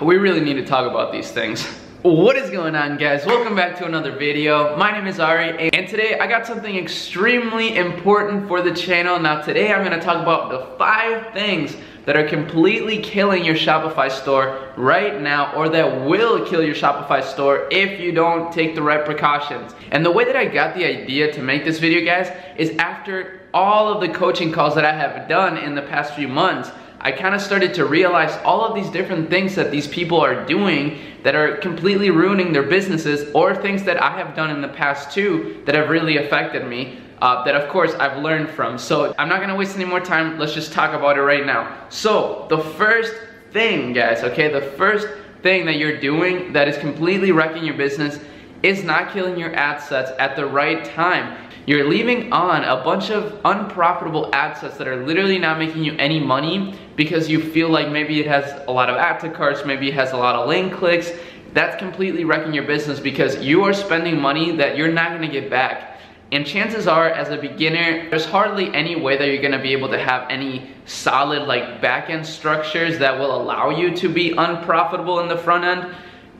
We really need to talk about these things. What is going on, guys? Welcome back to another video. My name is Arie, and today I got something extremely important for the channel. Now today I'm going to talk about the 5 things that are completely killing your Shopify store right now, or that will kill your Shopify store if you don't take the right precautions. And the way that I got the idea to make this video, guys, is after all of the coaching calls that I have done in the past few months, I kind of started to realize all of these different things that these people are doing that are completely ruining their businesses, or things that I have done in the past too that have really affected me, that of course I've learned from. So I'm not gonna waste any more time, let's just talk about it right now. So the first thing, guys, okay, the first thing that you're doing that is completely wrecking your business is not killing your ad sets at the right time. You're leaving on a bunch of unprofitable ad sets that are literally not making you any money because you feel like maybe it has a lot of add to carts, maybe it has a lot of link clicks. That's completely wrecking your business because you are spending money that you're not gonna get back. And chances are, as a beginner, there's hardly any way that you're gonna be able to have any solid like back-end structures that will allow you to be unprofitable in the front end.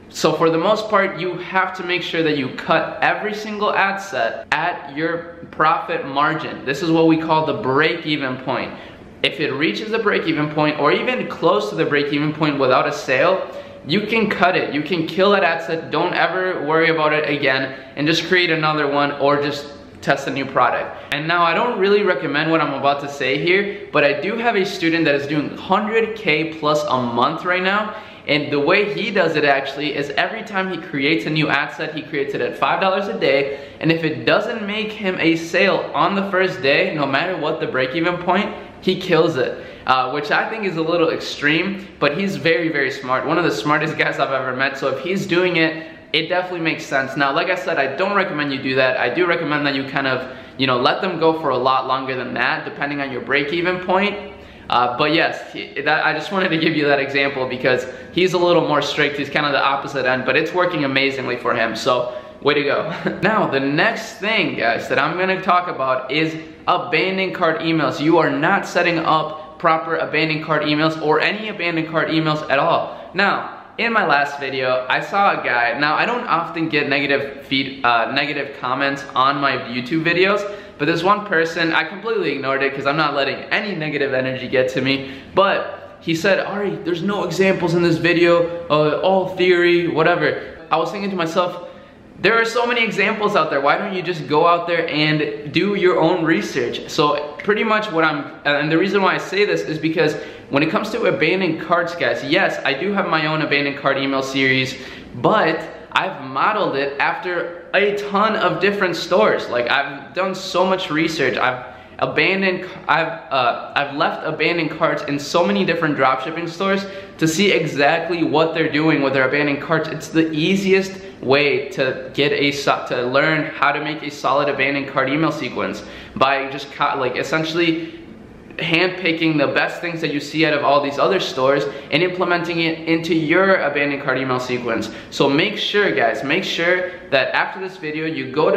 So for the most part, you have to make sure that you cut every single ad set at your profit margin. This is what we call the break-even point. If it reaches the break-even point, or even close to the break-even point without a sale, you can cut it. You can kill that ad set. Don't ever worry about it again, and just create another one, or just test a new product. And now I don't really recommend what I'm about to say here, but I do have a student that is doing 100K plus a month right now. And the way he does it actually is every time he creates a new ad set, he creates it at $5 a day. And if it doesn't make him a sale on the first day, no matter what the break-even point, he kills it. Which I think is a little extreme, but he's very, very smart. One of the smartest guys I've ever met. So if he's doing it, it definitely makes sense. Now, like I said, I don't recommend you do that. I do recommend that you kind of, let them go for a lot longer than that, depending on your break-even point. But yes, I just wanted to give you that example because he's a little more strict. He's kind of the opposite end, but it's working amazingly for him. So way to go. Now, the next thing, guys, that I'm gonna talk about is abandoned cart emails. You are not setting up proper abandoned cart emails, or any abandoned cart emails at all. Now, in my last video, I saw a guy. Now, I don't often get negative comments on my YouTube videos, but this one person, I completely ignored it because I'm not letting any negative energy get to me. But he said, Arie, there's no examples in this video, all theory, whatever. I was thinking to myself, there are so many examples out there. Why don't you just go out there and do your own research? So pretty much and the reason why I say this is because when it comes to abandoned carts, guys, yes, I do have my own abandoned cart email series, but I've modeled it after a ton of different stores. Like, I've done so much research. I've left abandoned carts in so many different dropshipping stores to see exactly what they're doing with their abandoned carts. It's the easiest way to learn how to make a solid abandoned cart email sequence, by just essentially handpicking the best things that you see out of all these other stores and implementing it into your abandoned cart email sequence. So make sure, guys, that after this video you go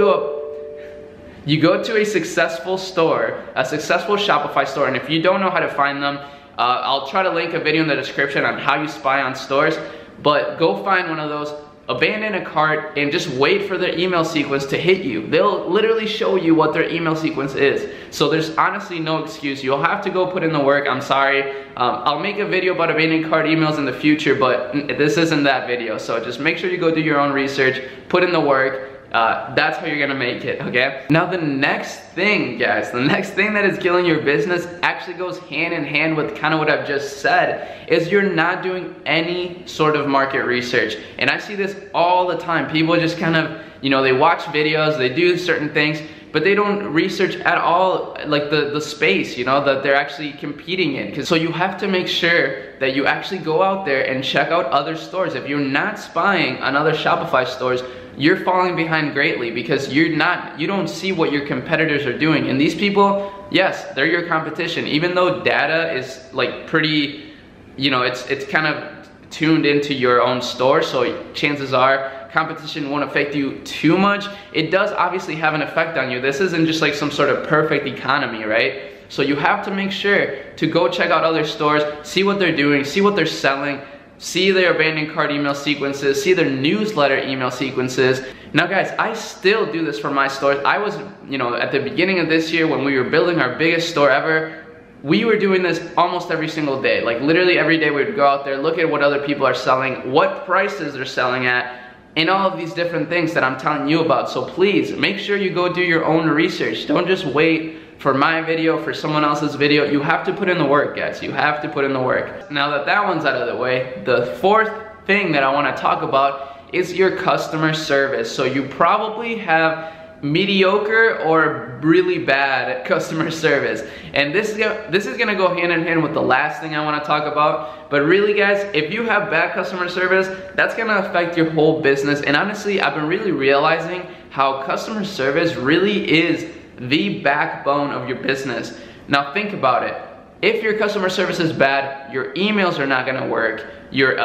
to a successful store, a successful Shopify store. And if you don't know how to find them, I'll try to link a video in the description on how you spy on stores. But go find one of those, abandon a cart, and just wait for their email sequence to hit you. They'll literally show you what their email sequence is. So there's honestly no excuse. You'll have to go put in the work. I'm sorry. I'll make a video about abandoned cart emails in the future, but this isn't that video. So just make sure you go do your own research, put in the work. That's how you're gonna make it, okay? Now the next thing, guys, the next thing that is killing your business actually goes hand in hand with kind of what I've just said, is you're not doing any sort of market research. And I see this all the time. People just kind of, they watch videos, they do certain things, but they don't research at all, like the space, that they're actually competing in. So you have to make sure that you actually go out there and check out other stores. If you're not spying on other Shopify stores, you're falling behind greatly because you don't see what your competitors are doing. And these people, yes, they're your competition. Even though data is like pretty, it's kind of tuned into your own store, so chances are competition won't affect you too much. It does obviously have an effect on you. This isn't just like some sort of perfect economy, right? So you have to make sure to go check out other stores, see what they're doing, see what they're selling, see their abandoned cart email sequences, see their newsletter email sequences. Now guys, I still do this for my stores. I was, at the beginning of this year when we were building our biggest store ever, we were doing this almost every single day. Like literally every day we would go out there, look at what other people are selling, what prices they're selling at, and all of these different things that I'm telling you about. So please, make sure you go do your own research. Don't just wait for my video, for someone else's video. You have to put in the work, guys. You have to put in the work. Now that that one's out of the way, the fourth thing that I wanna talk about is your customer service. So you probably have mediocre or really bad customer service, and this is gonna go hand in hand with the last thing I want to talk about. But really guys, if you have bad customer service, that's gonna affect your whole business. And honestly, I've been really realizing how customer service really is the backbone of your business. Now think about it. If your customer service is bad, your emails are not gonna work. Your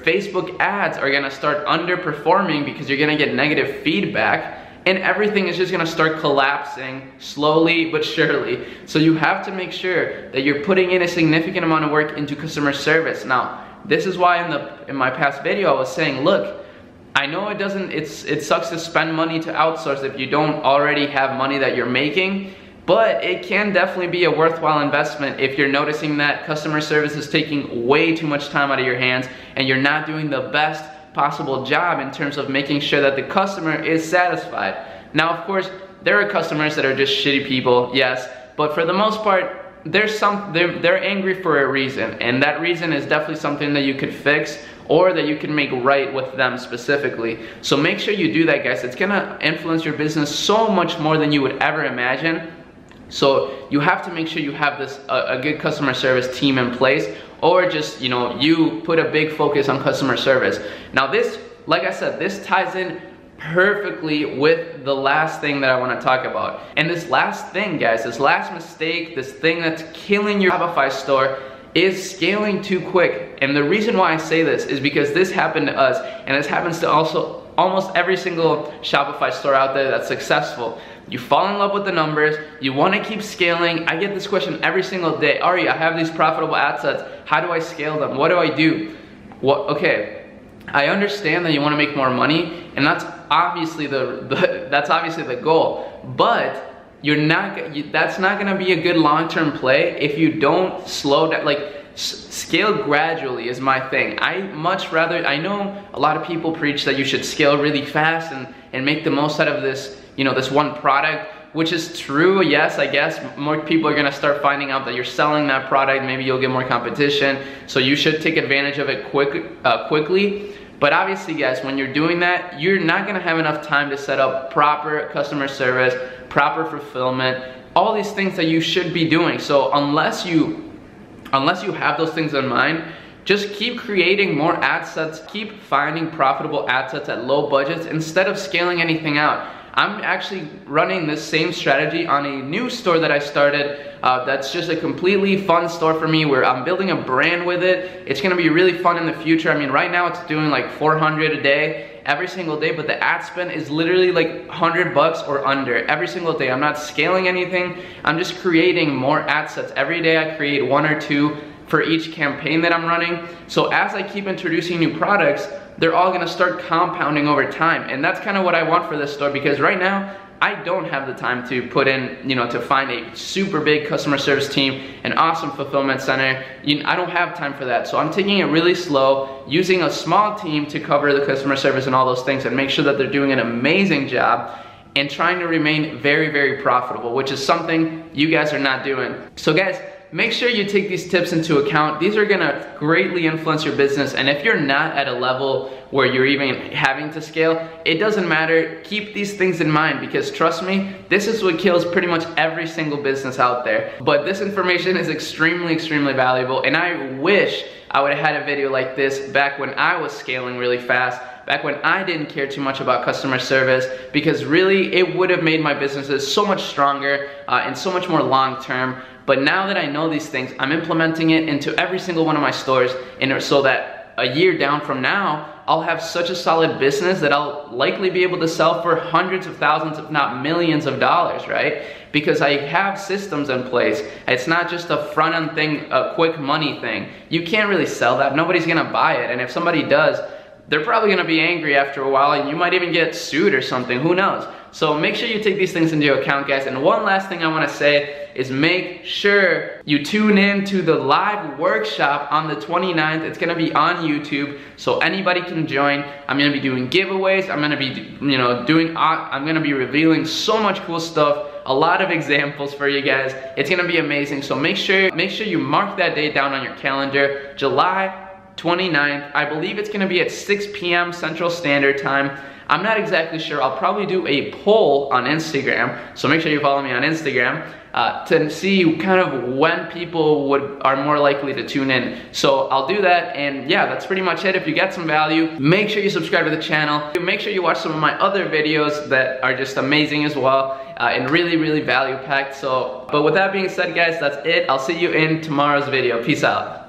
Facebook ads are gonna start underperforming because you're gonna get negative feedback, and everything is just gonna start collapsing slowly but surely. So you have to make sure that you're putting in a significant amount of work into customer service. Now, this is why in my past video I was saying, look, I know it sucks to spend money to outsource if you don't already have money that you're making, but it can definitely be a worthwhile investment if you're noticing that customer service is taking way too much time out of your hands and you're not doing the best possible job in terms of making sure that the customer is satisfied. Now, of course, there are customers that are just shitty people, yes, but for the most part, they're angry for a reason, and that reason is definitely something that you could fix or that you can make right with them specifically. So make sure you do that, guys. It's gonna influence your business so much more than you would ever imagine. So you have to make sure you have a good customer service team in place, or just, you put a big focus on customer service. Now this, like I said, this ties in perfectly with the last thing that I want to talk about. And this last thing, guys, this last mistake, this thing that's killing your Shopify store is scaling too quick. And the reason why I say this is because this happened to us, and this happens to also almost every single Shopify store out there that's successful. You fall in love with the numbers, you want to keep scaling. I get this question every single day. Arie, I have these profitable ad sets. How do I scale them? What do I do? Okay, I understand that you want to make more money, and that's obviously the goal. But that's not going to be a good long-term play if you don't slow down. Like, scale gradually is my thing. I know a lot of people preach that you should scale really fast and make the most out of this, this one product, which is true. Yes, I guess more people are gonna start finding out that you're selling that product. Maybe you'll get more competition, so you should take advantage of it quickly. But obviously, guys, when you're doing that, you're not gonna have enough time to set up proper customer service, proper fulfillment, all these things that you should be doing. So unless you have those things in mind, just keep creating more ad sets, keep finding profitable ad sets at low budgets instead of scaling anything out. I'm actually running this same strategy on a new store that I started. That's just a completely fun store for me, where I'm building a brand with it. It's gonna be really fun in the future. I mean, right now it's doing like 400 a day, every single day, but the ad spend is literally like $100 or under every single day. I'm not scaling anything. I'm just creating more ad sets. Every day I create 1 or 2 for each campaign that I'm running. So as I keep introducing new products, they're all gonna start compounding over time. And that's kind of what I want for this store, because right now, I don't have the time to put in, to find a super big customer service team, an awesome fulfillment center. I don't have time for that. So I'm taking it really slow, using a small team to cover the customer service and all those things, and make sure that they're doing an amazing job, and trying to remain very, very profitable, which is something you guys are not doing. So guys, make sure you take these tips into account. These are gonna greatly influence your business, and if you're not at a level where you're even having to scale, it doesn't matter. Keep these things in mind, because trust me, this is what kills pretty much every single business out there. But this information is extremely, extremely valuable, and I wish I would have had a video like this back when I was scaling really fast, back when I didn't care too much about customer service, because really it would have made my businesses so much stronger and so much more long-term. But now that I know these things, I'm implementing it into every single one of my stores, so that that a year down from now, I'll have such a solid business that I'll likely be able to sell for hundreds of thousands, if not millions of dollars, right? Because I have systems in place. It's not just a front-end thing, a quick money thing. You can't really sell that. Nobody's gonna buy it. And if somebody does, they're probably gonna be angry after a while, and you might even get sued or something, who knows? So make sure you take these things into account, guys. And one last thing I wanna say is make sure you tune in to the live workshop on the 29th. It's gonna be on YouTube, so anybody can join. I'm gonna be doing giveaways. I'm gonna be, I'm gonna be revealing so much cool stuff. A lot of examples for you guys. It's gonna be amazing. So make sure you mark that date down on your calendar, July 29th. I believe it's gonna be at 6 p.m. Central Standard Time. I'm not exactly sure. I'll probably do a poll on Instagram, so make sure you follow me on Instagram to see kind of when people are more likely to tune in. So I'll do that, and yeah, that's pretty much it. If you get some value, make sure you subscribe to the channel. Make sure you watch some of my other videos that are just amazing as well, and really, really value packed. So, but with that being said, guys, that's it. I'll see you in tomorrow's video. Peace out.